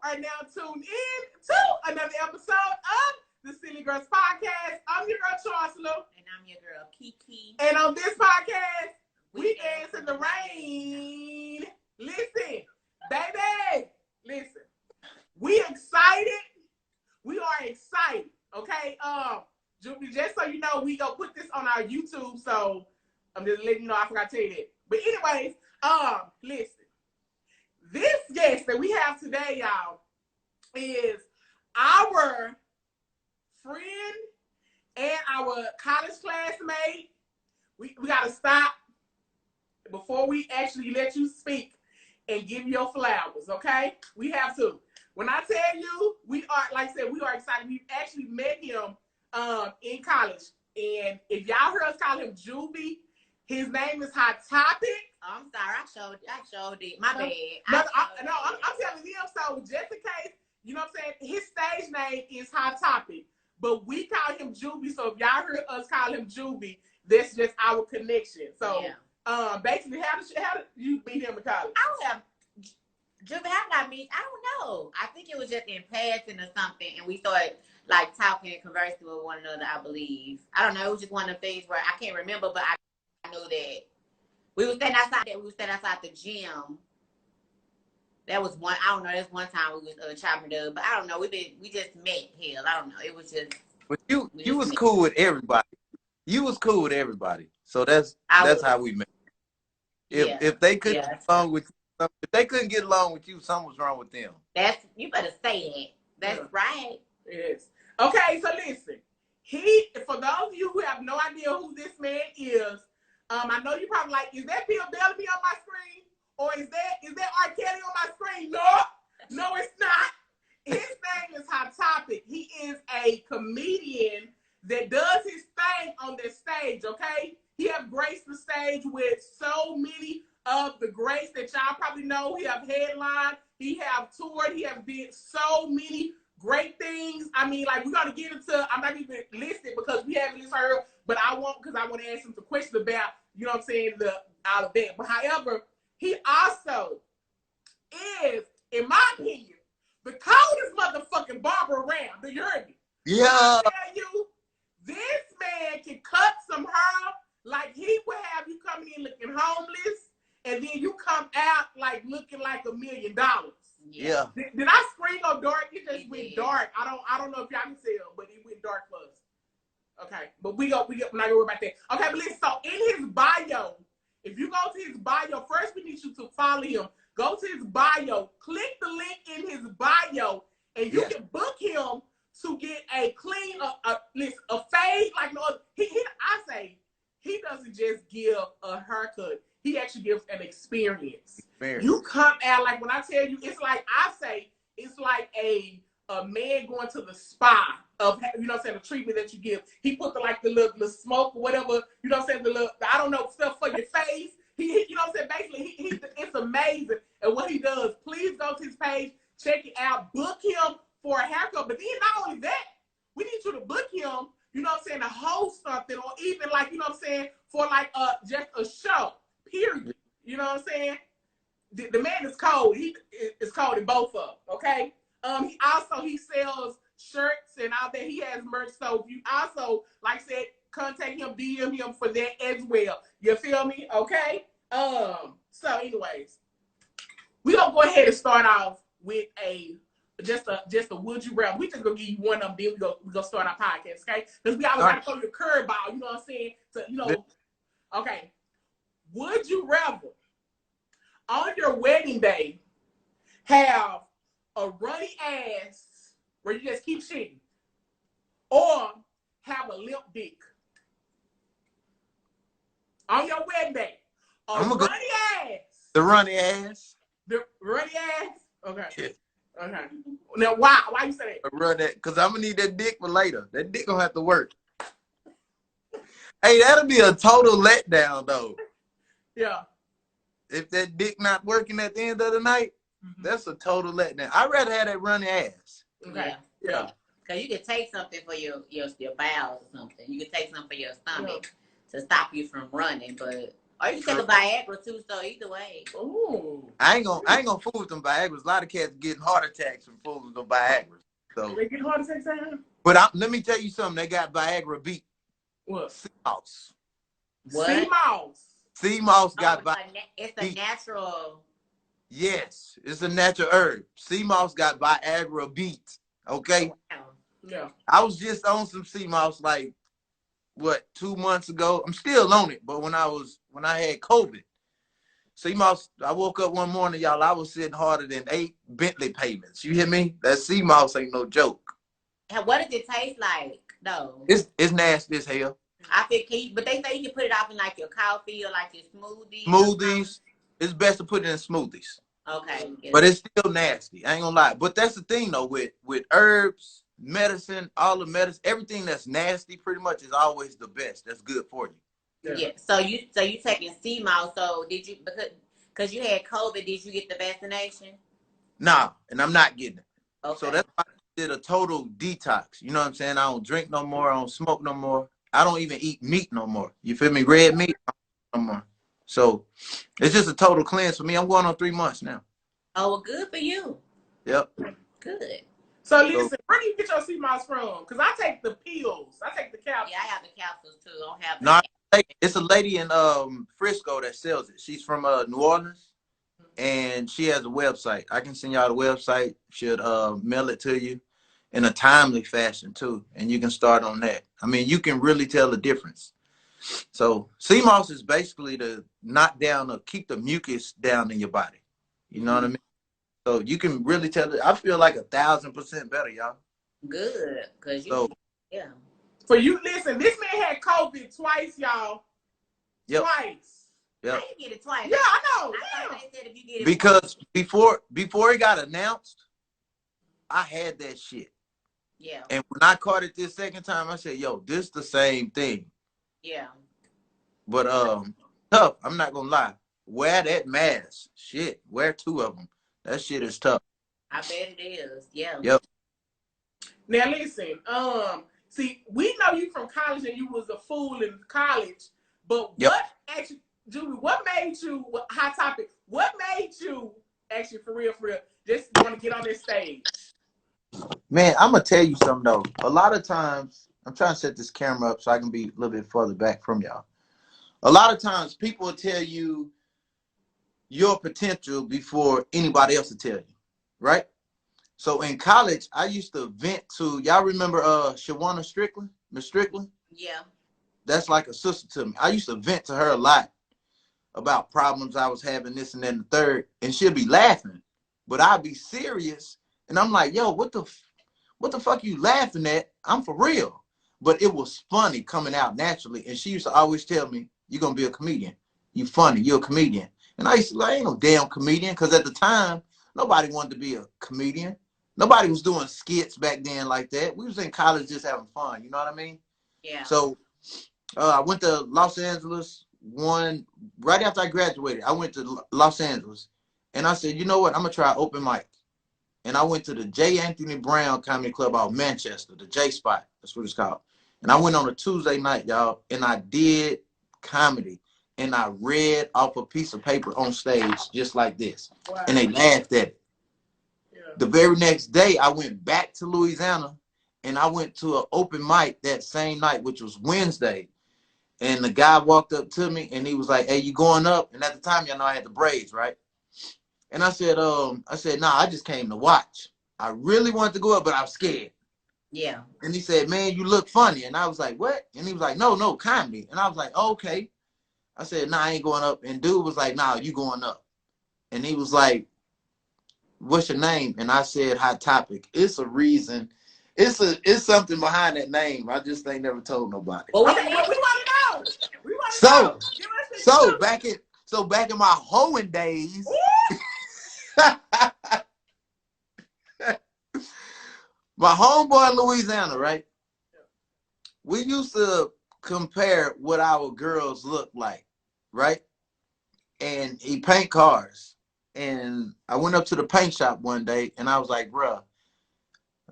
are now tuned in to another episode of the Silly Girls Podcast. I'm your girl, Chancellor. And I'm your girl, Kiki. And on this podcast, we dance in the rain. Listen, baby, listen. We excited. We are excited, okay? Just so you know, we gonna put this on our YouTube, so I'm just letting you know I forgot to tell you that. But anyways, listen. This guest that we have today, y'all, is our friend and our college classmate. We gotta stop before we actually let you speak and give your flowers, okay? We have to. When I tell you, we are, like I said, we are excited. We actually met him in college. And if y'all heard us call him Juvie, his name is Hot Topic. Oh, I'm sorry, I showed it. My bad. I'm telling you, so just in case, you know what I'm saying, his stage name is Hot Topic. But we call him Juvie, so if y'all heard us call him Juvie, that's just our connection. So basically, how did you meet him in college? I don't have Juvie, how did I meet? I don't know. I think it was just in passing or something, and we started like talking and conversing with one another, I believe. I don't know, it was just one of the things where I can't remember, but I know that we were standing outside the gym. That was one, I don't know, that's one time we was chopping it up, but I don't know, we just met. Hell, I don't know, it was just. But you was cool with everybody. You was cool with everybody, so that's how we met. If they couldn't get along with you, if they couldn't get along with you, something was wrong with them. You better say that. That's right. Yes. Okay, so listen. For those of you who have no idea who this man is, I know you're probably like, is that Bill Bellamy on my screen? Or is that R. Kelly on my screen? No, it's not. His name is Hot Topic. He is a comedian that does his thing on the stage, okay? He has graced the stage with so many of the greats that y'all probably know. He have headlined, he have toured, he have did so many great things. I mean, like, we're going to get into, I'm not even listed because we haven't just heard, but I want to ask him some questions about, you know what I'm saying, all of that. But however, he also is, in my opinion, the coldest motherfucking barber around. Do you hear me? Yeah. I tell you, this man can cut some hair like he would have you coming in looking homeless, and then you come out like looking like $1 million. Yeah. Did I scream up dark? It just went dark. I don't know if y'all can tell, but it went dark for us. Okay, but we're not gonna worry about that. Okay, but listen, so in his bio, if you go to his bio, first we need you to follow him. Go to his bio, click the link in his bio, and you can book him to get a clean, a fade. Like no, I say he doesn't just give a haircut. He actually gives an experience. You come out, like when I tell you, it's like I say, it's like a man going to the spa of, you know what I'm saying, the treatment that you give. He put the little smoke or whatever, you know what I'm saying, I don't know, stuff for your face. He you know what I'm saying, basically, it's amazing. And what he does, please go to his page, check it out, book him for a haircut. But then not only that, we need you to book him, you know what I'm saying, to host something, or even like, you know what I'm saying, for like just a show, period. You know what I'm saying? The man is cold. He is cold in both of them, okay? He sells shirts and all that. He has merch. So if you also, like I said, contact him, DM him for that as well. You feel me? Okay? So anyways, we gonna go ahead and start off with just a would you rather. We just gonna give you one of them, then we go start our podcast, okay? Because we always gotta throw your curveball, you know what I'm saying? So, you know, okay. Would you rather on your wedding day have a runny ass where you just keep shitting, or have a limp dick on your wedding day? Runny ass. The runny ass. The runny ass. Okay. Yeah. Okay. Now, why? Why you say that? Run that, cause I'm gonna need that dick for later. That dick gonna have to work. Hey, that'll be a total letdown, though. Yeah. If that dick not working at the end of the night, that's a total letdown. I'd rather have that runny ass. Okay. Yeah. Because you could take something for your bowels or something. You could take something for your stomach to stop you from running, but Or you can take a Viagra too, so either way. Ooh. I ain't gonna fool with them Viagra's. A lot of cats getting heart attacks from fooling with them Viagra's. So they get heart attacks, Sam? But let me tell you something. They got Viagra beat. What? Sea moss. What? Sea moss. Sea moss got Viagra. It's a natural. Yes, it's a natural herb. Sea moss got Viagra beat. Okay. Wow. Yeah. I was just on some sea moss like 2 months ago. I'm still on it, but when I had COVID, sea moss, I woke up one morning, y'all, I was sitting harder than 8 Bentley payments. You hear me? That sea moss ain't no joke. And what does it taste like? No. It's nasty as hell. I think, but they say you can put it off in like your coffee or like your smoothies. Smoothies. It's best to put it in smoothies. Okay. But it's still nasty. I ain't gonna lie. But that's the thing though, with herbs, medicine, all the medicine, everything that's nasty pretty much is always the best. That's good for you. Yeah. So you taking sea moss. So did you, because you had COVID, did you get the vaccination? Nah, and I'm not getting it. Okay. So that's why I did a total detox. You know what I'm saying? I don't drink no more. I don't smoke no more. I don't even eat meat no more. You feel me? Red meat no more. So it's just a total cleanse for me. I'm going on 3 months now. Oh, well, good for you. Yep. Good. So listen, where do you get your sea moss from? Because I take the pills. I take the capsules. Yeah, I have the capsules too. I don't have the No, it's a lady in Frisco that sells it. She's from New Orleans, and she has a website. I can send y'all the website. She'll mail it to you in a timely fashion too, and you can start on that. I mean, you can really tell the difference. So sea moss is basically to knock down or keep the mucus down in your body. You know what I mean? So you can really tell it. I feel like 1,000% better, y'all. Good, cause yeah. For you, listen. This man had COVID twice, y'all. Yep. Twice. Yep. How you get it twice? Yeah, I know. I thought they said if you get it because before it got announced, I had that shit. Yeah. And when I caught it this second time, I said, "Yo, this the same thing." Yeah. But tough. I'm not gonna lie. Wear that mask. Shit. Wear 2 of them. That shit is tough. I bet it is. Yeah. Yep. Now listen. See, we know you from college and you was a fool in college. But what actually, Julie? What made you hot topic? What made you actually for real, just want to get on this stage? Man, I'm gonna tell you something though. A lot of times, I'm trying to set this camera up so I can be a little bit further back from y'all. A lot of times, people will tell you your potential before anybody else will tell you, right? So in college, I used to vent to, y'all remember Shawana Strickland, Miss Strickland? Yeah. That's like a sister to me. I used to vent to her a lot about problems I was having, this and then the third, and she'll be laughing, but I'd be serious, and I'm like, yo, what the fuck you laughing at? I'm for real. But it was funny coming out naturally, and she used to always tell me, you're gonna be a comedian. You funny, you're a comedian. And I used to like, I ain't no damn comedian, because at the time, nobody wanted to be a comedian. Nobody was doing skits back then like that. We was in college just having fun, you know what I mean? Yeah. So I went to Los Angeles right after I graduated. I went to Los Angeles, and I said, you know what? I'm gonna try open mic. And I went to the J. Anthony Brown Comedy Club out of Manchester, the J Spot. That's what it's called. And I went on a Tuesday night, y'all, and I did comedy. And I read off a piece of paper on stage just like this. Wow. And they laughed at it. Yeah. The very next day, I went back to Louisiana, and I went to an open mic that same night, which was Wednesday. And the guy walked up to me, and he was like, hey, you going up? And at the time, y'all know I had the braids, right? And I said, nah, I just came to watch. I really wanted to go up, but I was scared. Yeah. And he said, man, you look funny. And I was like, what? And he was like, no, comedy. And I was like, oh, okay. I said, nah, I ain't going up. And dude was like, nah, you going up. And he was like, what's your name? And I said, Hot Topic. It's a reason. It's something behind that name. I just ain't never told nobody. Well, we want to know. We want to know. So back in my hoeing days, my homeboy in Louisiana, right? We used to compare what our girls look like, right? And he paint cars. And I went up to the paint shop one day, and I was like, bruh,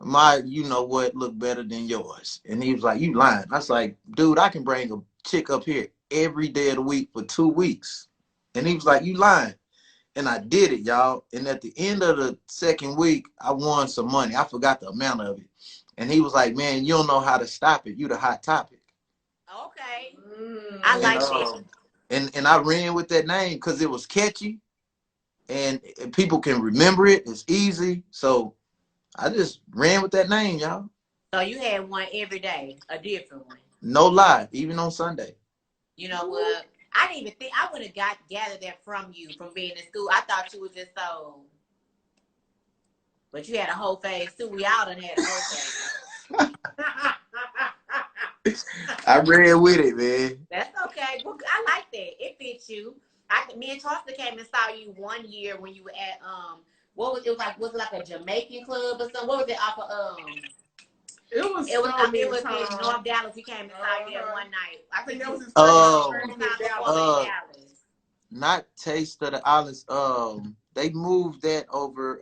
my you know what look better than yours. And he was like, you lying. I was like, dude, I can bring a chick up here every day of the week for 2 weeks. And he was like, you lying. And I did it, y'all. And at the end of the second week, I won some money. I forgot the amount of it. And he was like, man, you don't know how to stop it. You the hot topic. Okay. I like and, that. And I ran with that name because it was catchy and people can remember it. It's easy. So I just ran with that name, y'all. So you had one every day, a different one. No lie, even on Sunday. You know what? I didn't even think I would have gathered that from you from being in school. I thought you was just so, but you had a whole face too. We all done had a whole face. I ran with it, man. That's okay. Well, I like that. It fits you. Me and Charleston came and saw you one year when you were at what was it like? Was it like a Jamaican club or something? What was it off of It was in North Dallas. We came and saw you there one night. I think that was his first time before Dallas. Not Taste of the Islands. They moved that over.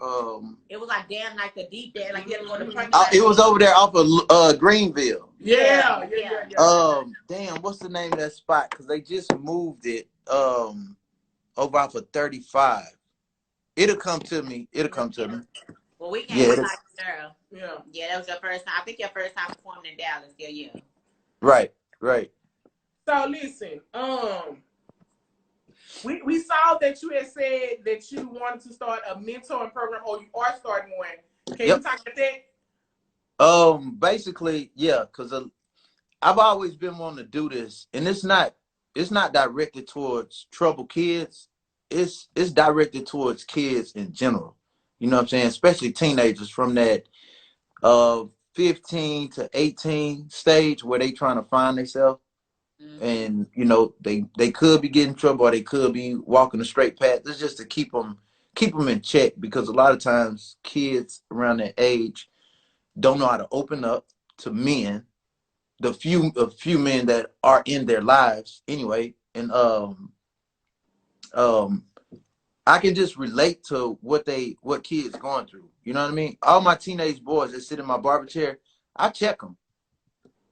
It was like down like the deep there, like you had to go to it was over there off of Greenville. Yeah. Damn, what's the name of that spot? Because they just moved it over off of 35. It'll come to me. Well, we came like girl. Yeah, that was your first time. I think your first time performing in Dallas. Yeah. Right. So listen, we saw that you had said that you wanted to start a mentoring program, or you are starting one. Can you talk about that? Basically, yeah, because I've always been wanting to do this, and it's not directed towards troubled kids. It's directed towards kids in general. You know what I'm saying? Especially teenagers from that 15 to 18 stage where they trying to find themselves. And you know they could be getting in trouble, or they could be walking a straight path. It's just to keep them in check, because a lot of times kids around that age don't know how to open up to men, the few men that are in their lives anyway. And I can just relate to what kids going through. You know what I mean? All my teenage boys that sit in my barber chair, I check them.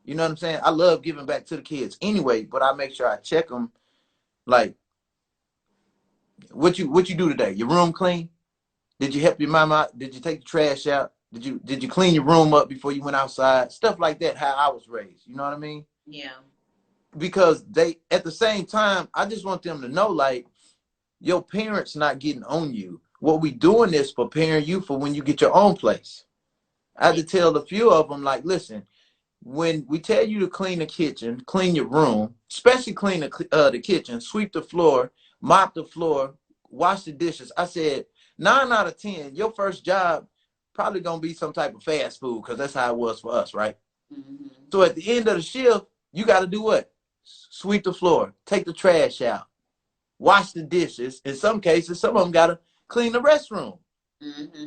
You know what I'm saying? I love giving back to the kids anyway, but I make sure I check them. Like, what you do today? Your room clean? Did you help your mom out? Did you take the trash out? Did you clean your room up before you went outside? Stuff like that, how I was raised. You know what I mean? Yeah. Because at the same time, I just want them to know, like, your parents not getting on you. What we doing is preparing you for when you get your own place. I had to tell a few of them, like, listen, when we tell you to clean the kitchen, clean your room, especially clean the kitchen, sweep the floor, mop the floor, wash the dishes. I said 9 out of 10, your first job probably gonna be some type of fast food, because that's how it was for us, right? So at the end of the shift, you got to do what? Sweep the floor, take the trash out, wash the dishes. In some cases, some of them got to clean the restroom.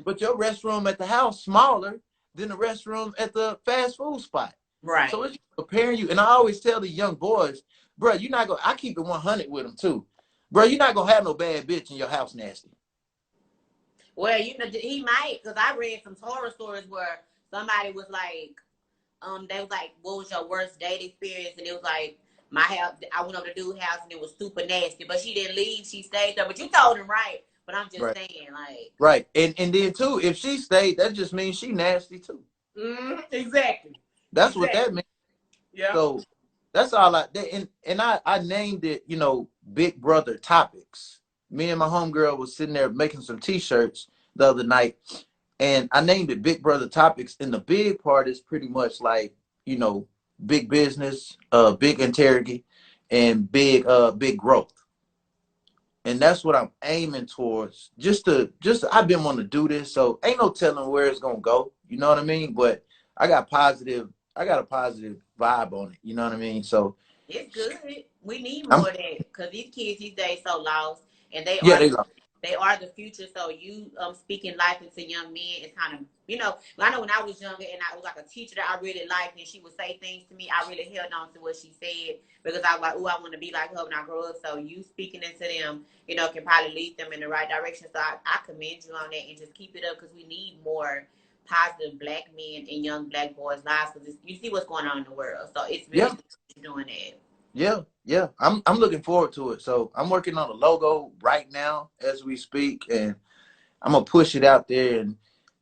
But your restroom at the house smaller than the restroom at the fast food spot. Right. So it's preparing you. And I always tell the young boys, bro, you're not going to, I keep it 100 with them too. Bro, you're not going to have no bad bitch in your house nasty. Well, you know, he might, because I read some horror stories where somebody was like, they was like, what was your worst date experience? And it was like, my house, I went over to dude's house and it was super nasty, but she didn't leave. She stayed there. But you told him right. But I'm just saying, like. Right. And then too, if she stayed, that just means she nasty too. Exactly. That's what that means. Yeah. So that's all and I named it, you know, Big Brother Topics. Me and my homegirl was sitting there making some t-shirts the other night, and I named it Big Brother Topics. And the big part is pretty much like, you know, big business, big integrity, and big growth. And that's what I'm aiming towards. Just I've been wanting to do this, so ain't no telling where it's gonna go. You know what I mean? But I got a positive vibe on it. You know what I mean? So it's good. We need more of that, because these kids these days so lost, and they are the future. So you speaking life into young men is kind of, you know, I know when I was younger and I was like a teacher that I really liked, and she would say things to me, I really held on to what she said, because I was like, oh, I want to be like her when I grow up. So you speaking into them, you know, can probably lead them in the right direction. So I commend you on that, and just keep it up, because we need more positive black men and young black boys' lives, because you see what's going on in the world. So it's really good doing that. Yeah. I'm looking forward to it. So I'm working on a logo right now as we speak, and I'm gonna push it out there. And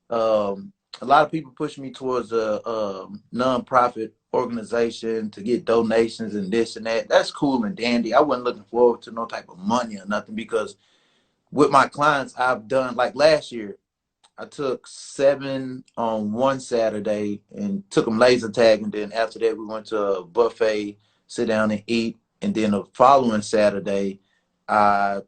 a lot of people push me towards a nonprofit organization to get donations and this and that. That's cool and dandy. I wasn't looking forward to no type of money or nothing, because with my clients, I've done, like last year, I took 7 on one Saturday and took them laser tag, and then after that we went to a buffet, sit down and eat, and then the following Saturday I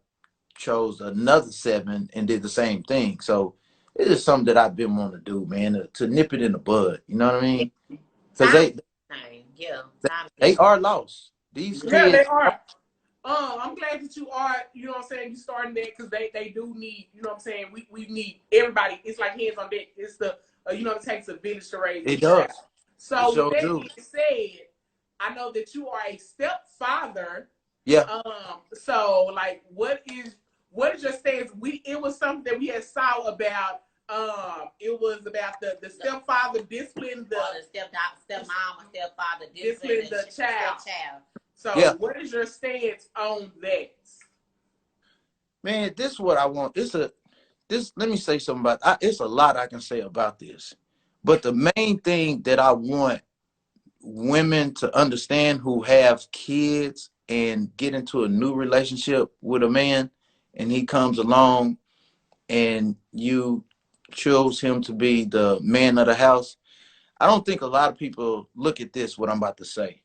chose another 7 and did the same thing. So it is something that I've been wanting to do, man, to nip it in the bud. You know what I mean? Because Yeah. they are lost. These Yeah, they kids. are. I'm glad that you are, you know what I'm saying, you starting that, because they do need, you know what I'm saying, we need everybody. It's like hands on deck. It's the, you know, it takes a village to raise It a child. does. So It sure with that do. being said, I know that you are a stepfather. Yeah. So like, what is your stance? It was something that we had saw about. It was about the stepfather disciplining the stepmom or stepfather disciplining the child. So Yeah. what is your stance on that? Man, this is what I want. Let me say something about it's a lot I can say about this. But the main thing that I want women to understand who have kids and get into a new relationship with a man, and he comes along and you chose him to be the man of the house. I don't think a lot of people look at this, what I'm about to say.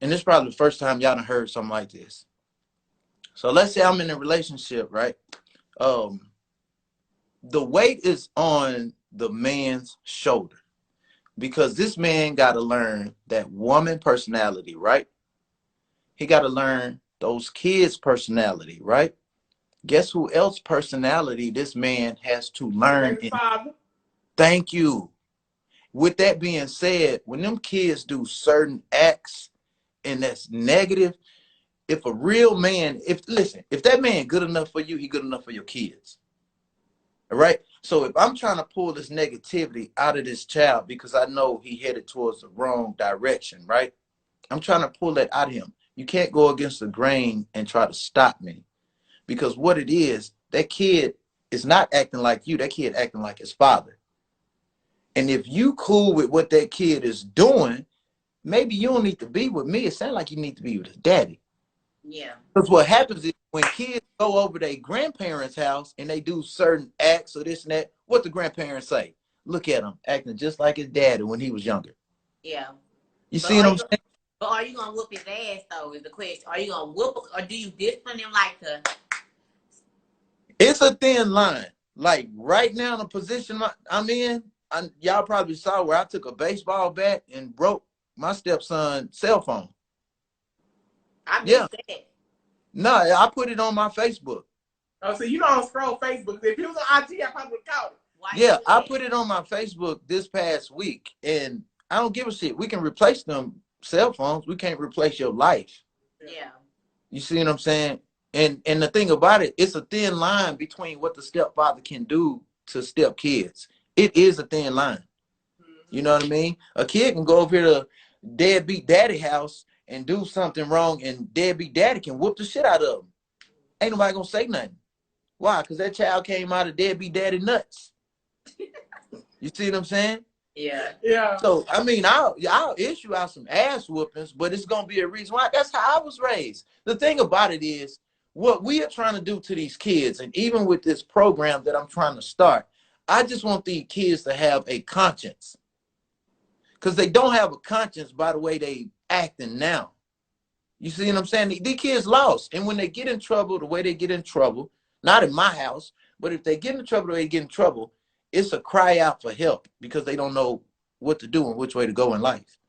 And this is probably the first time y'all done heard something like this. So let's say I'm in a relationship, right? The weight is on the man's shoulder, because this man got to learn that woman personality, right? He got to learn those kids' personality, right? Guess who else personality this man has to learn? Thank you. With that being said, when them kids do certain acts and that's negative, if a real man, if that man good enough for you, he good enough for your kids. All right. So if I'm trying to pull this negativity out of this child because I know he headed towards the wrong direction, right? I'm trying to pull that out of him. You can't go against the grain and try to stop me, because what it is, that kid is not acting like you. That kid acting like his father. And if you cool with what that kid is doing, maybe you don't need to be with me. It sounds like you need to be with his daddy. Yeah. Because what happens is when kids go over their grandparents' house and they do certain acts or this and that, what the grandparents say? Look at him acting just like his daddy when he was younger. Yeah. You see what I'm saying? But are you gonna whoop his ass though? Is the question. Are you gonna whoop, or do you discipline him like to? It's a thin line. Like right now, the position I'm in, y'all probably saw where I took a baseball bat and broke my stepson's cell phone. I missed that. No, I put it on my Facebook. Oh, so you don't scroll Facebook. If it was on IG, I probably would caught it. Yeah, I put it on my Facebook this past week, and I don't give a shit. We can replace them cell phones. We can't replace your life. Yeah. You see what I'm saying? And the thing about it, it's a thin line between what the stepfather can do to step kids. It is a thin line. You know what I mean? A kid can go over here to deadbeat daddy house and do something wrong, and deadbeat daddy can whoop the shit out of him. Ain't nobody gonna say nothing. Why? Because that child came out of deadbeat daddy nuts. You see what I'm saying? Yeah. Yeah. So I mean, I'll issue out some ass whoopings, but it's gonna be a reason why. That's how I was raised. The thing about it is, what we are trying to do to these kids, and even with this program that I'm trying to start, I just want these kids to have a conscience. Because they don't have a conscience by the way they acting now. You see what I'm saying? These kids lost. And when they get in trouble, the way they get in trouble, not in my house, but if they get in trouble, the way they get in trouble, it's a cry out for help because they don't know what to do and which way to go in life.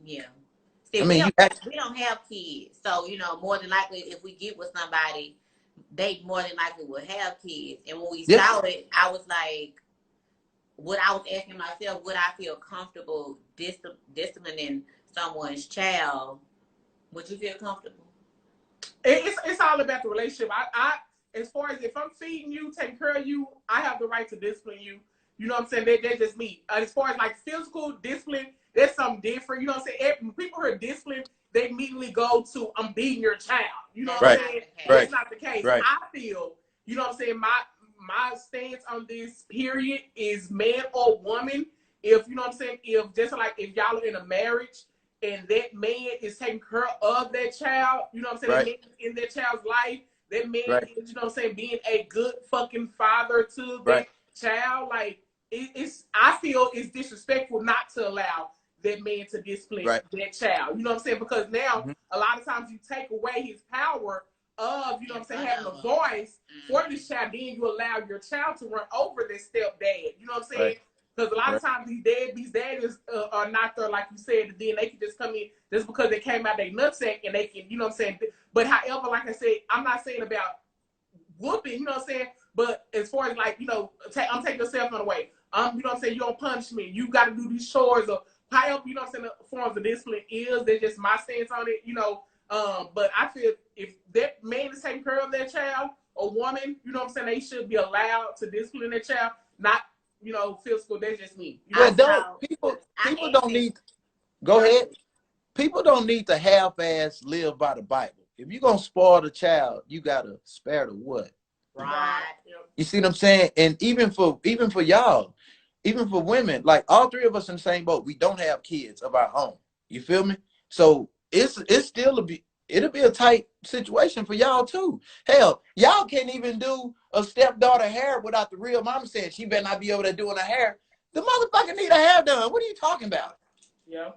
Yeah. See, I mean, we don't have kids. So, you know, more than likely, if we get with somebody, they more than likely will have kids. And when we saw it, I was like, what I was asking myself, would I feel comfortable disciplining someone's child? Would you feel comfortable? It's all about the relationship. I as far as if I'm feeding you, taking care of you, I have the right to discipline you. You know what I'm saying? That's just me. As far as like physical discipline, that's something different. You know what I'm saying? People hear discipline, they immediately go to I'm beating your child. You know what Right. I'm saying? Right. That's not the case. Right. I feel, you know what I'm saying, my stance on this period is man or woman. If you know what I'm saying, if just like if y'all are in a marriage and that man is taking care of that child, you know what I'm saying, Right. that man is in that child's life, that man Right. is, you know what I'm saying, being a good fucking father to that Right. child, like it's I feel it's disrespectful not to allow that man to discipline Right. that child. You know what I'm saying? Because now Mm-hmm. a lot of times you take away his power of, you know what I'm saying, having a voice for this child, then you allow your child to run over their stepdad. You know what I'm saying? Right. Because a lot Right. of times these daddies are not there, like you said, and then they can just come in just because they came out their nutsack and they can, you know what I'm saying? But however, like I said, I'm not saying about whooping, you know what I'm saying? But as far as like, you know, I'm taking your cell phone away. You know what I'm saying? You don't punish me. You got to do these chores or however, you know what I'm saying, the forms of discipline is. That's just my stance on it, you know. But I feel if that man is taking care of that child or woman, you know what I'm saying, they should be allowed to discipline that child, not, you know, physical. That's just me. You know? But don't people don't need go ahead. People don't need to half-ass live by the Bible. If you're gonna spoil the child, you gotta spare the what? Right. You see what I'm saying? And even for y'all, even for women, like all three of us in the same boat, we don't have kids of our own. You feel me? So it's still it'll be a tight situation for y'all too. Hell, y'all can't even do a stepdaughter hair without the real mama saying she better not be over there doing her hair. The motherfucker need a hair done. What are you talking about? Yeah.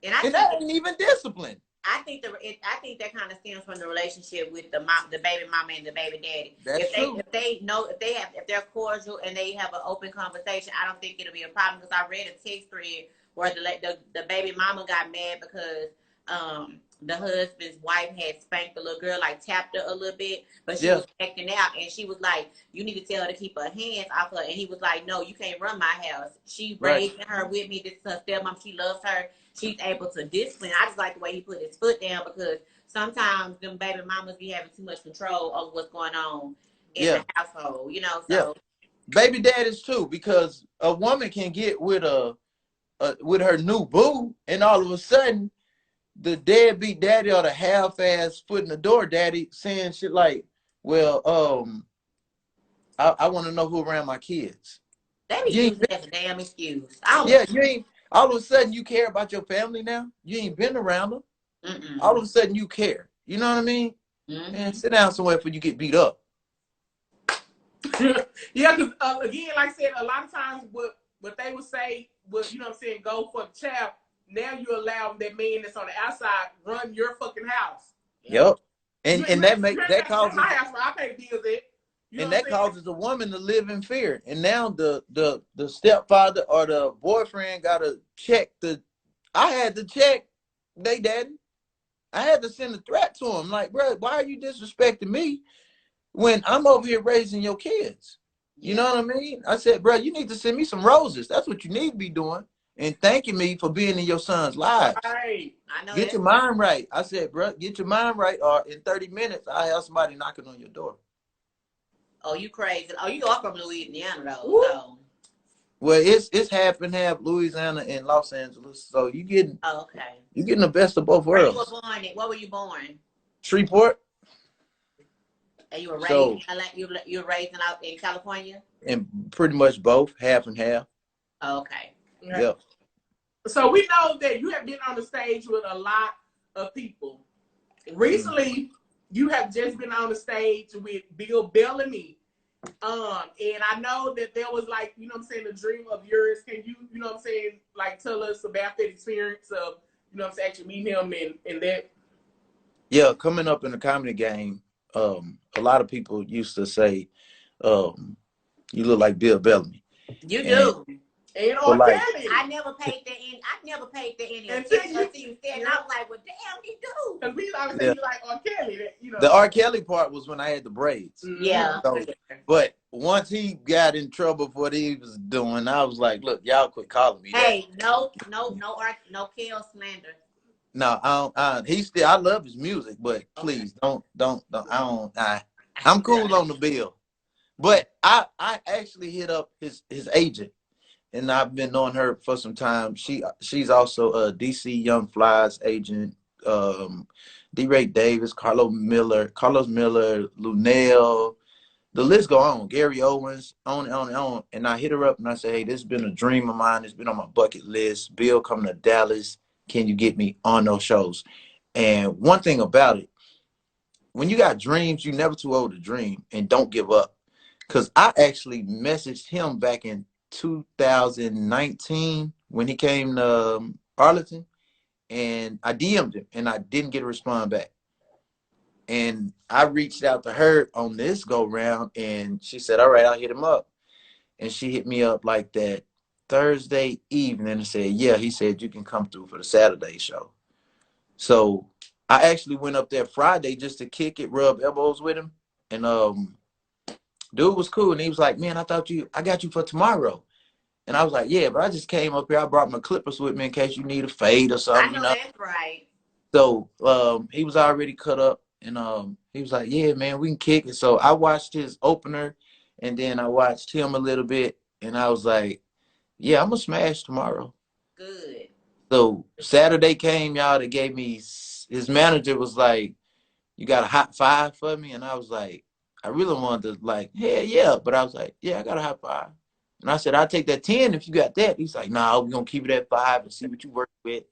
And that ain't even discipline. I think that kind of stems from the relationship with the baby mama and the baby daddy. That's true. If they're cordial and they have an open conversation, I don't think it'll be a problem. Because I read a text thread where the baby mama got mad because the husband's wife had spanked the little girl, like tapped her a little bit, but she was acting out, and she was like, "You need to tell her to keep her hands off her." And he was like, "No, you can't run my house. She raising her with me. This is her stepmom. She loves her. She's able to discipline." I just like the way he put his foot down, because sometimes them baby mamas be having too much control over what's going on in the household, you know. So baby daddies too, because a woman can get with with her new boo, and all of a sudden the deadbeat daddy or the half-ass foot in the door daddy saying shit like, "Well, I want to know who around my kids." They be using that as a damn excuse. You ain't. All of a sudden you care about your family now. You ain't been around them. All of a sudden you care. You know what I mean? And sit down somewhere before you get beat up. Yeah, because again, like I said, a lot of times what they would say was, you know what I'm saying, go for the child. Now you allow that man that's on the outside run your fucking house. Yep. And that causes my house where I pay the bills at. And that causes a woman to live in fear. And now the stepfather or the boyfriend gotta check I had to check they daddy. I had to send a threat to him. Like, bro, why are you disrespecting me when I'm over here raising your kids? You know what I mean? I said, bro, you need to send me some roses. That's what you need to be doing. And thanking me for being in your son's lives. Right. I know. Get your mind right. I said, bro, get your mind right, or in 30 minutes, I have somebody knocking on your door. Oh, you crazy. Oh, you are from Louisiana, though. So. Well, it's half and half, Louisiana and Los Angeles. So you getting the best of both worlds. Where you were born? Where were you born? Shreveport. And you were raised you were raised out in California? And pretty much both, half and half. Okay. Yep. So we know that you have been on the stage with a lot of people. Recently, you have just been on the stage with Bill Bellamy. And I know that there was, like, you know what I'm saying, a dream of yours. Can you, you know what I'm saying, like, tell us about that experience of, you know what I'm saying, actually meeting him and that? Yeah, coming up in the comedy game, a lot of people used to say, you look like Bill Bellamy. You do. And on Kelly. I never paid the any attention until you said, and I was like, well, damn, he do. Because we always say you like R. Kelly. That, you know. The R. Kelly part was when I had the braids. Yeah. So, but once he got in trouble for what he was doing, I was like, look, y'all quit calling me that. No Kel slander. No, I love his music, but please don't, I'm cool on the bill. But I actually hit up his agent, and I've been knowing her for some time. She's also a DC Young Fly's agent, D-Ray Davis, Carlos Miller, Lunel. The list go on. Gary Owens, on and on and on. And I hit her up and I say, hey, this has been a dream of mine. It's been on my bucket list. Bill coming to Dallas. Can you get me on those shows? And one thing about it, when you got dreams, you're never too old to dream, and don't give up. Because I actually messaged him back in 2019 when he came to Arlington, and I DM'd him, and I didn't get a response back. And I reached out to her on this go round, and she said, all right, I'll hit him up. And she hit me up like that Thursday evening and said, yeah, he said you can come through for the Saturday show. So I actually went up there Friday just to kick it, rub elbows with him. And dude was cool. And he was like, man, I got you for tomorrow. And I was like, yeah, but I just came up here. I brought my clippers with me in case you need a fade or something. I know, that's right. So he was already cut up. And he was like, yeah, man, we can kick it. So I watched his opener, and then I watched him a little bit, and I was like, yeah, I'm going to smash tomorrow. Good. So Saturday came, y'all, they gave me, his manager was like, you got a hot five for me? And I was like, I really wanted to, like, hell yeah. But I was like, yeah, I got a hot five. And I said, I'll take that 10 if you got that. He's like, nah, we're going to keep it at 5 and see what you work with.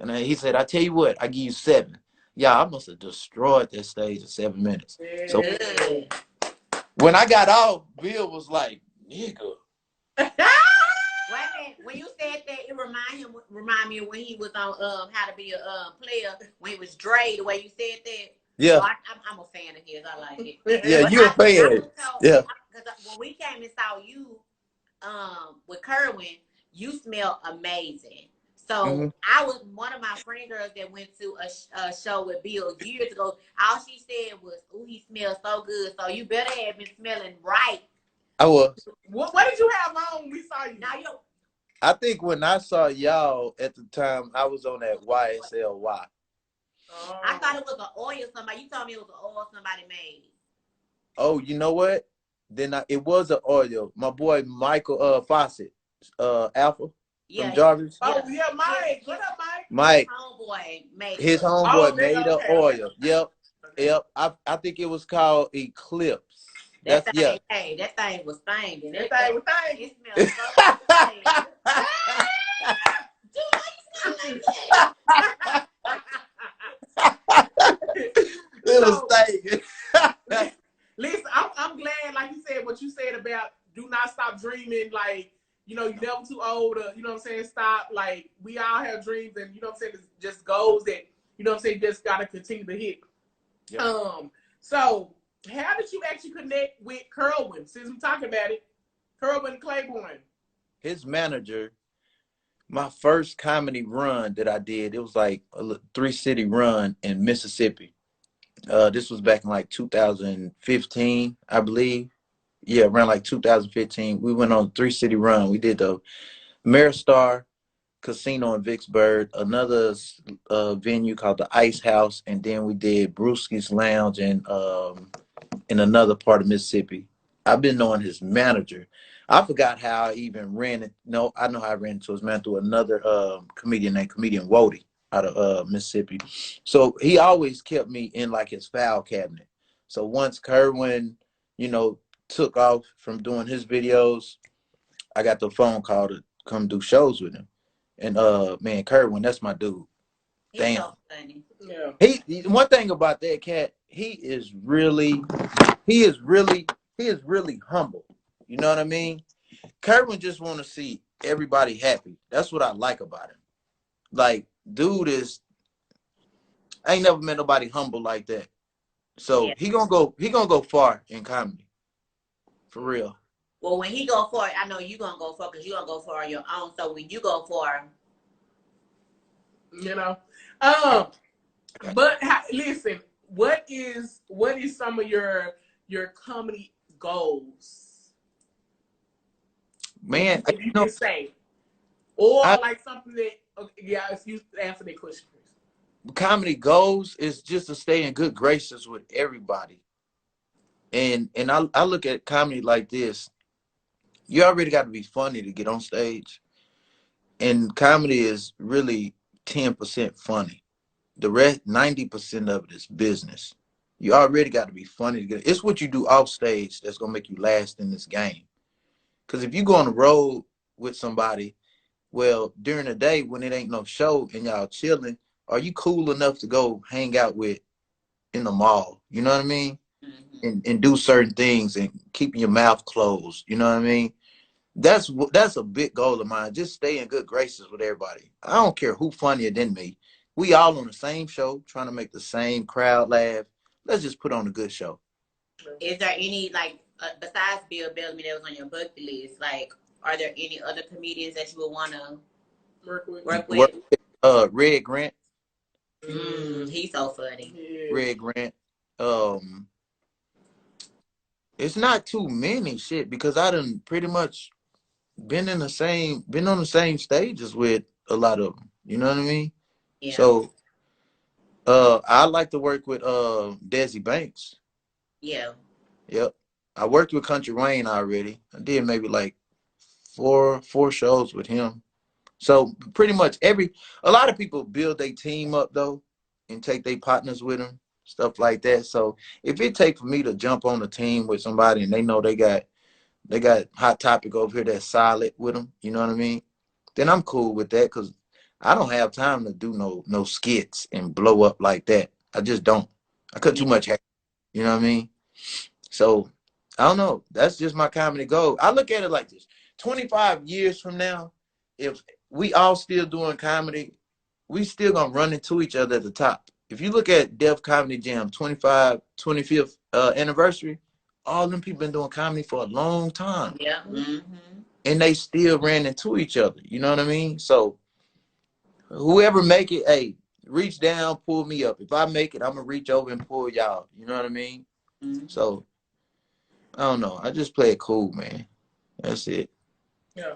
And he said, I tell you what, I give you 7. Yeah, I must have destroyed that stage in 7 minutes. So when I got off, Bill was like, nigga. Wait a minute. When you said that, it remind me of when he was on How to Be a Player, when he was Dre, the way you said that. Yeah. So I'm a fan of his. I like it. Yeah, you're a fan. Yeah. Because when we came and saw you with Kerwin, you smell amazing. So I was one of my friend girls that went to a show with Bill years ago. All she said was, "Ooh, he smells so good." So you better have been smelling right. I was. What did you have on when we saw you? Now you. I think when I saw y'all at the time, I was on that YSLY. I thought it was an oil somebody. You told me it was an oil somebody made. Oh, you know what? Then it was an oil. My boy Michael Fawcett, Alpha. Yeah, from Jarvis. Oh yeah, Mike. What up, Mike? Mike. His homeboy made an oil. Yep. I think it was called Eclipse. That thing was stinging. That thing was stinging. It smelled so it was stinging. Listen, I'm glad, like you said, what you said about do not stop dreaming. Like, you know, you're never too old to, you know what I'm saying, stop. Like, we all have dreams, and, you know what I'm saying, it's just goals that, you know what I'm saying, just got to continue to hit. Yeah. So, how did you actually connect with Kerwin, since we're talking about it? Kerwin Claiborne. His manager, my first comedy run that I did, it was like a 3-city run in Mississippi. This was back in like 2015, I believe. Yeah, around like 2015, we went on a 3-city run. We did the Maristar Casino in Vicksburg, another venue called the Ice House, and then we did Brewski's Lounge in another part of Mississippi. I've been knowing his manager. I forgot how I even ran it. No, I know how I ran into his man through another comedian named Comedian Wody out of Mississippi. So he always kept me in like his file cabinet. So once Kerwin, you know, took off from doing his videos, I got the phone call to come do shows with him. And man, Kerwin, that's my dude. Damn. So funny. Yeah. He one thing about that cat, he is really humble. You know what I mean? Kerwin just want to see everybody happy. That's what I like about him. Like, dude I ain't never met nobody humble like that. So yeah. he gonna go far in comedy. For real. Well, when he go for it, I know you gonna go for it because you gonna go for it on your own. So when you go for it, you know. But listen, what is some of your comedy goals? Man, if you can say, or like something that if you answer that question, please. Comedy goals is just to stay in good graces with everybody. And I look at comedy like this. You already got to be funny to get on stage. And comedy is really 10% funny. The rest, 90% of it is business. You already got to be funny to get. It's what you do off stage that's gonna make you last in this game. Because if you go on the road with somebody, well, during the day when it ain't no show and y'all chilling, are you cool enough to go hang out with in the mall? You know what I mean? And do certain things and keeping your mouth closed. You know what I mean? That's a big goal of mine. Just stay in good graces with everybody. I don't care who funnier than me. We all on the same show, trying to make the same crowd laugh. Let's just put on a good show. Is there any, like, besides Bill Bellamy that was on your bucket list, like, are there any other comedians that you would want to work with? Red Grant. He's so funny. Red Grant. It's not too many shit because I done pretty much been on the same stages with a lot of them. You know what I mean? Yeah. So I like to work with Desi Banks. Yeah. Yep. I worked with Country Wayne already. I did maybe like four shows with him. So pretty much a lot of people build their team up though and take their partners with them, stuff like that. So if it take for me to jump on a team with somebody and they know they got Hot Topic over here that's solid with them, you know what I mean? Then I'm cool with that because I don't have time to do no skits and blow up like that. I just don't. I cut too much hair, you know what I mean? So I don't know. That's just my comedy goal. I look at it like this. 25 years from now, if we all still doing comedy, we still gonna run into each other at the top. If you look at Def Comedy Jam 25th anniversary, all them people been doing comedy for a long time. Yeah. And they still ran into each other. You know what I mean? So whoever make it, hey, reach down, pull me up. If I make it, I'm gonna reach over and pull y'all. You know what I mean? So I don't know. I just play it cool, man. That's it. Yeah.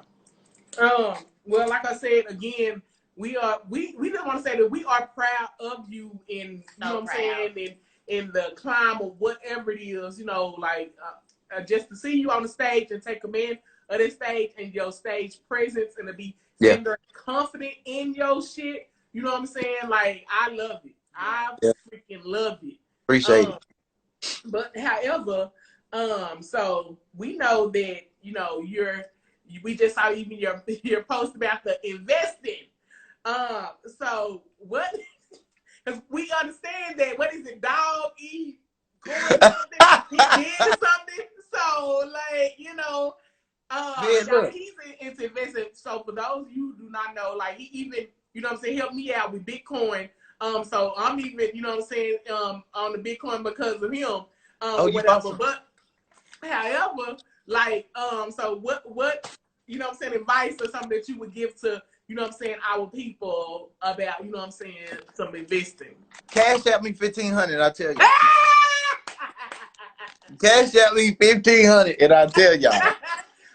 Well, like I said again, we just want to say that we are proud of you in know what I'm saying, in the climb of whatever it is, you know, like just to see you on the stage and take command of this stage and your stage presence and to be confident in your shit. You know what I'm saying? Like, I love it. I freaking love it. Appreciate it. But however, so we know that, you know, we just saw even your post about the investing. So what? Because we understand that, what is it, dog eat something? He did something. So, like, you know, he's into investing. So for those of you who do not know, like, he even, you know what I'm saying, helped me out with Bitcoin. So I'm even, you know what I'm saying, on the Bitcoin because of him. Whatever. Awesome. But however, like, so what, you know what I'm saying, advice or something that you would give to, you know what I'm saying, our people about, you know what I'm saying, some investing? Cash at me $1,500, I tell you. Cash at me $1,500, and I tell y'all.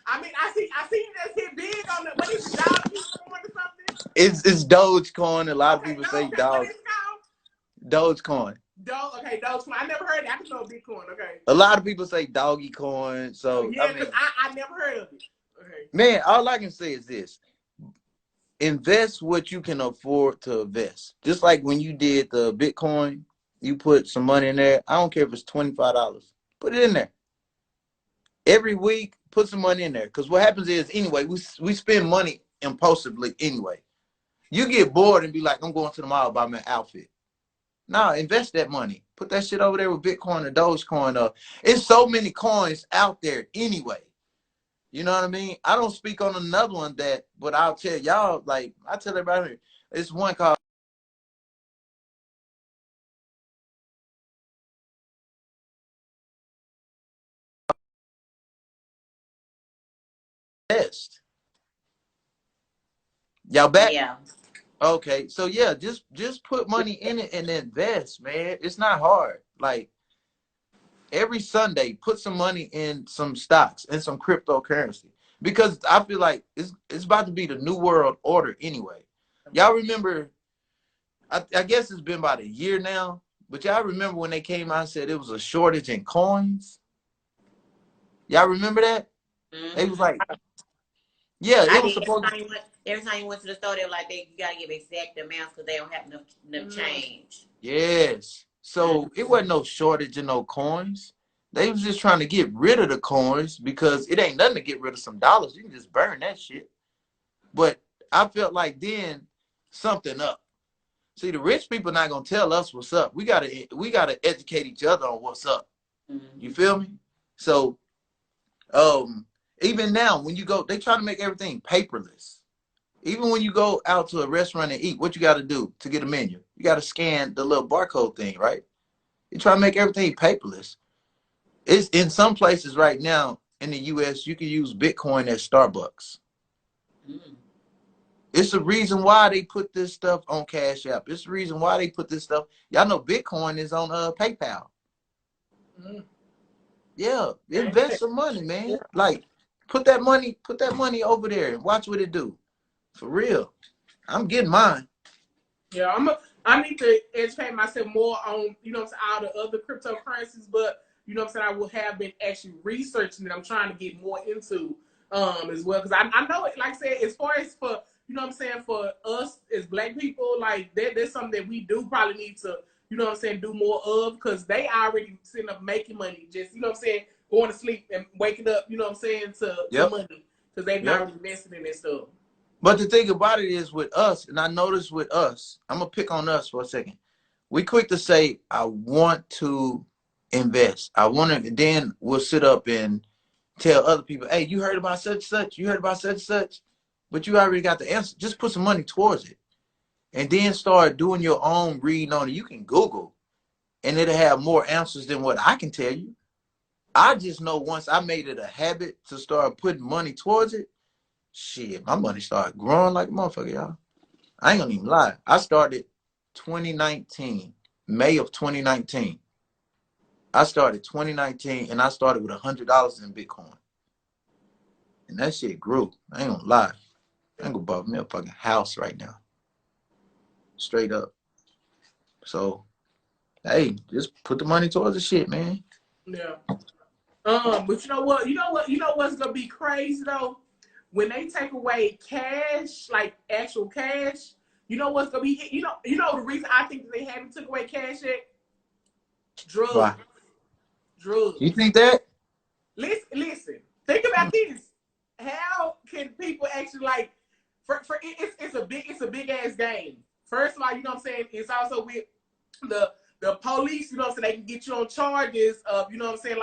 I mean, I see you just hit big on the, what is it, Dogecoin or something? It's Dogecoin. A lot of people say Doge. What is it called? Dogecoin. Dogecoin. I never heard it. I just know Bitcoin. Okay. A lot of people say Doggy Coin. So yeah, because I never heard of it. Okay. Man, all I can say is this. Invest what you can afford to invest. Just like when you did the Bitcoin, you put some money in there. I don't care if it's $25. Put it in there. Every week, put some money in there. Because what happens is, anyway, we spend money impulsively anyway. You get bored and be like, I'm going to the mall to buy my outfit. Nah, invest that money. Put that shit over there with Bitcoin or Dogecoin. It's so many coins out there anyway. You know what I mean? I don't speak on another one but I'll tell y'all, like, I tell everybody, it's one called Invest. Y'all back? Yeah. Okay, so yeah, just put money in it and invest, man. It's not hard. Like, every Sunday, put some money in some stocks and some cryptocurrency. Because I feel like it's about to be the new world order anyway. Y'all remember, I guess it's been about a year now, but y'all remember when they came out and said it was a shortage in coins? Y'all remember that? It was like, Yeah, I it was did. supposed to. Every time you went to the store, they were like, you gotta give exact amounts because they don't have enough change. Yes. So it wasn't no shortage of no coins. They was just trying to get rid of the coins because it ain't nothing to get rid of some dollars. You can just burn that shit. But I felt like then something up. See, the rich people not gonna tell us what's up. We gotta educate each other on what's up. You feel me? So even now when you go, they try to make everything paperless. Even when you go out to a restaurant and eat, what you gotta do to get a menu? You gotta scan the little barcode thing, right? You try to make everything paperless. It's in some places right now in the US, you can use Bitcoin at Starbucks. It's the reason why they put this stuff on Cash App. It's the reason why they put this stuff. Y'all know Bitcoin is on PayPal. Yeah, invest some money, man. Like put that money over there and watch what it do. For real. I'm getting mine. Yeah, I need to educate myself more on, all the other cryptocurrencies, but I will have been actually researching it. I'm trying to get more into as well. Because I know it, like I said, as far as for for us as Black people, like there's something that we do probably need to, do more of, because they already sitting up making money, just going to sleep and waking up, to money. Because they've already invested in that stuff. But the thing about it is with us, and I noticed with us, I'm going to pick on us for a second. We quick to say, I want to invest. I want to, then we'll sit up and tell other people, hey, you heard about such and such? You heard about such and such? But you already got the answer. Just put some money towards it. And then start doing your own reading on it. You can Google, and it'll have more answers than what I can tell you. I just know once I made it a habit to start putting money towards it, shit, my money started growing like a motherfucker, y'all. I ain't gonna even lie. I started 2019, May of 2019. I started 2019, and I started with $100 in Bitcoin. And that shit grew. I ain't gonna lie. I ain't gonna buy me a fucking house right now. Straight up. So, hey, just put the money towards the shit, man. Yeah. But you know what? You know what's gonna be crazy though? When they take away cash, like actual cash, you know what's gonna be? You know the reason I think they haven't took away cash yet? Drugs. Why? Drugs. You think that? Listen. Think about this. How can people actually like? It's a big ass game. First of all, you know what I'm saying? It's also with the police. You know what I'm saying? They can get you on charges of, you know what I'm saying?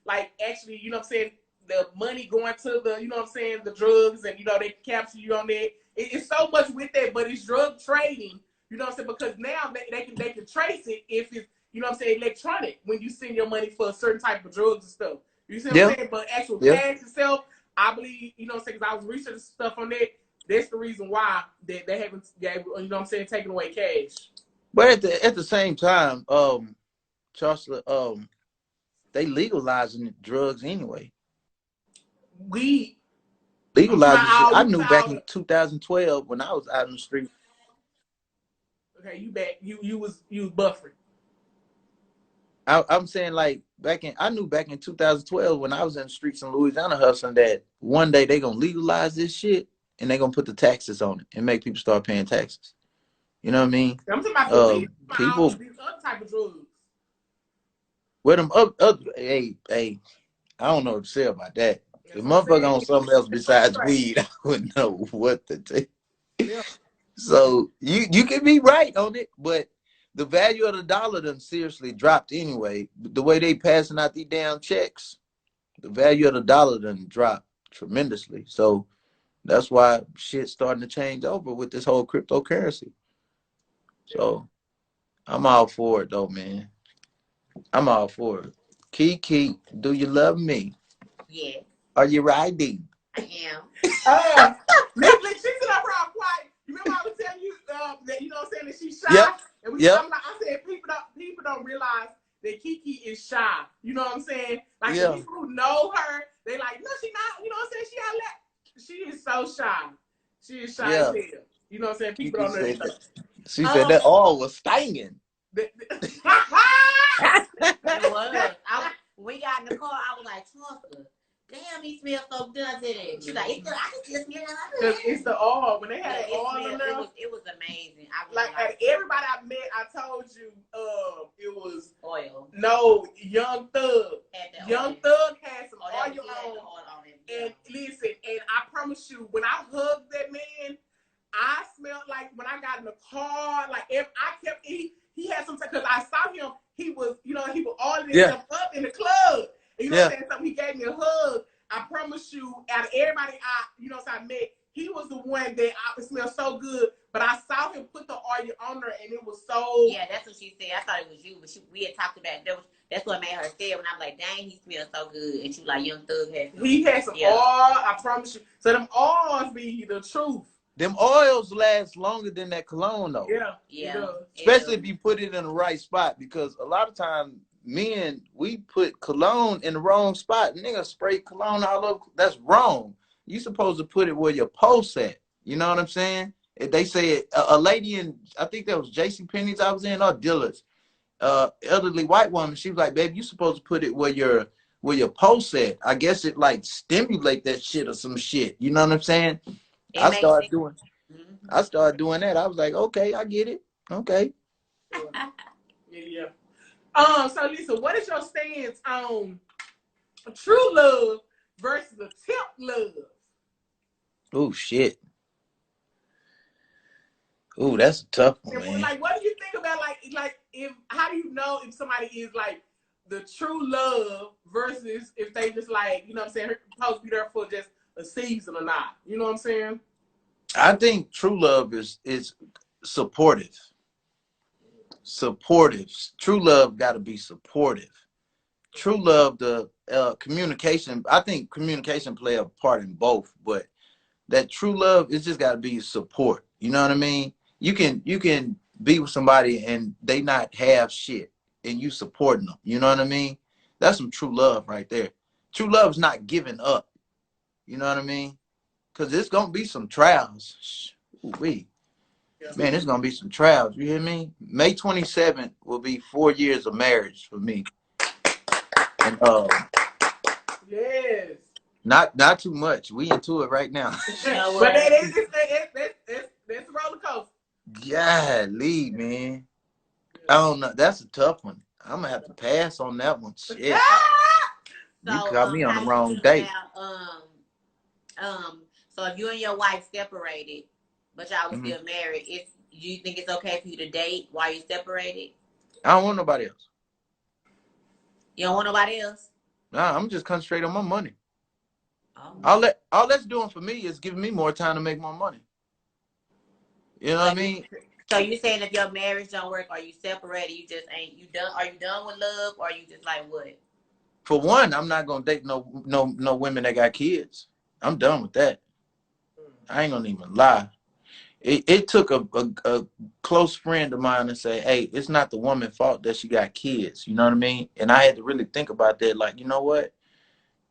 Like actually, you know what I'm saying? The money going to the, you know what I'm saying, the drugs, and they can capture you on that. It's so much with that, but it's drug trading, you know what I'm saying? Because now they can trace it if it's, you know what I'm saying, electronic, when you send your money for a certain type of drugs and stuff. You see what I'm saying? But actual cash itself, I believe, you know what I'm saying, because I was researching stuff on that. That's the reason why they haven't, you know what I'm saying, taken away cash. But at the same time, Charles, they legalizing drugs anyway. We legalizing shit. I knew back in 2012 when I was out in the street. Okay, you back. You was buffering. I'm saying like I knew back in 2012 when I was in the streets in Louisiana hustling that one day they gonna legalize this shit and they gonna put the taxes on it and make people start paying taxes. You know what I mean? I'm talking about people. These other type of drugs. Where them hey, I don't know what to say about that. The motherfucker on something else besides weed, I wouldn't know what to take. Yeah. So you can be right on it, but the value of the dollar done seriously dropped anyway. The way they passing out these damn checks, the value of the dollar done dropped tremendously. So that's why shit's starting to change over with this whole cryptocurrency. So I'm all for it though, man. I'm all for it. Kiki, do you love me? Yeah. Are you riding? I am. Listen, she's in her real quiet. You remember I was telling you that, you know what I'm saying, that she's shy? Yep. And Yep. I said people don't realize that Kiki is shy. You know what I'm saying? Like the people who know her, they like, no, she not, you know what I'm saying? She is so shy. She is shy as hell. You know what I'm saying? People don't know that. She said that all was stinging. It was. We got in the car, I was like, Tusker, damn, he smells so good. I said, she's like, it's good. I can still smell it. Cause it's the oil. When they had the oil in there, it was amazing. I like everybody I met, I told you, it was oil. No, Young Thug. Young Thug had some oil on it. And listen, and I promise you, when I hugged that man, I smelled like when I got in the car, like if I kept he had some, because I saw him, he was oiling himself up in the club. And you know what I'm saying? So he gave me a hug. I promise you, out of everybody I met, he was the one that I smelled so good. But I saw him put the oil on her, and it was so. Yeah, that's what she said. I thought it was you, but we had talked about it. That's what made her say it. When I'm like, dang, he smells so good, and she was like, Young Thug had some. He had some oil. I promise you. So them oils be the truth. Them oils last longer than that cologne, though. Yeah. Especially if you put it in the right spot, because a lot of times men, we put cologne in the wrong spot. Nigga spray cologne all over. That's wrong. You supposed to put it where your pulse at. You know what I'm saying? They say a lady in, I think that was JCPenney's I was in, or Dillard's, elderly white woman. She was like, "Baby, you supposed to put it where your pulse at." I guess it like stimulate that shit or some shit. You know what I'm saying? I started doing that. I was like, okay, I get it. Okay. Yeah. So Lisa, what is your stance on true love versus a tip love? Oh shit. Oh, that's a tough one, man. Like, what do you think about how do you know if somebody is like the true love versus if they just like, you know what I'm saying, supposed to be there for just a season or not? You know what I'm saying? I think true love is supportive. True love got to be supportive. True love, the communication. I think communication play a part in both, but that true love, it's just got to be support. You know what I mean? You can be with somebody and they not have shit, and you supporting them. You know what I mean? That's some true love right there. True love is not giving up. You know what I mean? Because there's going to be some trials. Man, there's going to be some trials. You hear me? May 27th will be 4 years of marriage for me. And yes. Not too much. We into it right now. But that's a roller coaster. Golly, man. I don't know. That's a tough one. I'm going to have to pass on that one. Shit. You got me on the wrong date. So if you and your wife separated, but y'all was still married, do you think it's okay for you to date while you're separated? I don't want nobody else. You don't want nobody else? Nah, I'm just concentrating on my money. Oh. All that's doing for me is giving me more time to make more money. You know what I mean? So you saying if your marriage don't work or you separated, you just ain't done? Are you done with love, or are you just like what? For one, I'm not gonna date no women that got kids. I'm done with that. I ain't gonna even lie. It took a close friend of mine to say, hey, it's not the woman's fault that she got kids. You know what I mean? And I had to really think about that. Like, you know what?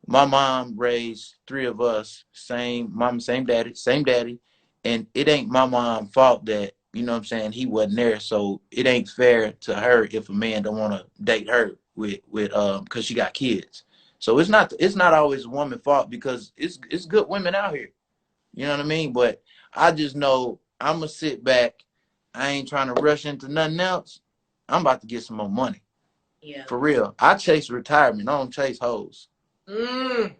My mom raised 3 of us, same mom, same daddy. And it ain't my mom's fault that, you know what I'm saying, he wasn't there. So it ain't fair to her if a man don't want to date her with because she got kids. So it's not always a woman's fault, because it's good women out here. You know what I mean? But I just know I'm going to sit back. I ain't trying to rush into nothing else. I'm about to get some more money. Yeah. For real. I chase retirement. I don't chase hoes. You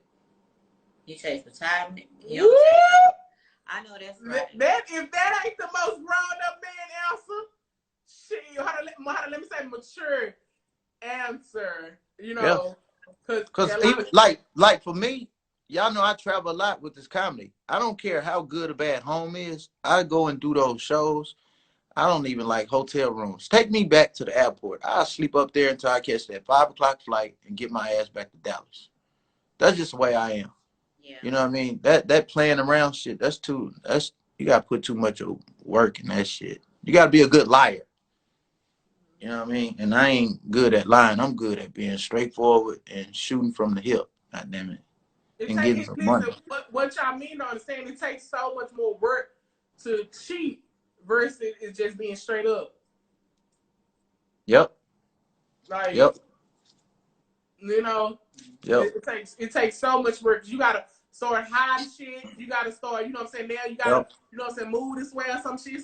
chase retirement? I know that's right. If that ain't the most grown up man answer, shit, let me say mature answer. You know, because even like for me, y'all know I travel a lot with this comedy. I don't care how good or bad home is. I go and do those shows. I don't even like hotel rooms. Take me back to the airport. I'll sleep up there until I catch that 5 o'clock flight and get my ass back to Dallas. That's just the way I am. Yeah. You know what I mean? That playing around shit, you gotta put too much of work in that shit. You gotta be a good liar. You know what I mean? And I ain't good at lying. I'm good at being straightforward and shooting from the hip. God damn it. And getting some money. What y'all mean to understand, it takes so much more work to cheat versus it's just being straight up. Yep. Like, yep. You know, Yep. it takes so much work. You gotta start hiding shit. You gotta start, you know what I'm saying? Now you gotta, Yep. you know what I'm saying, move this way or some shit. It's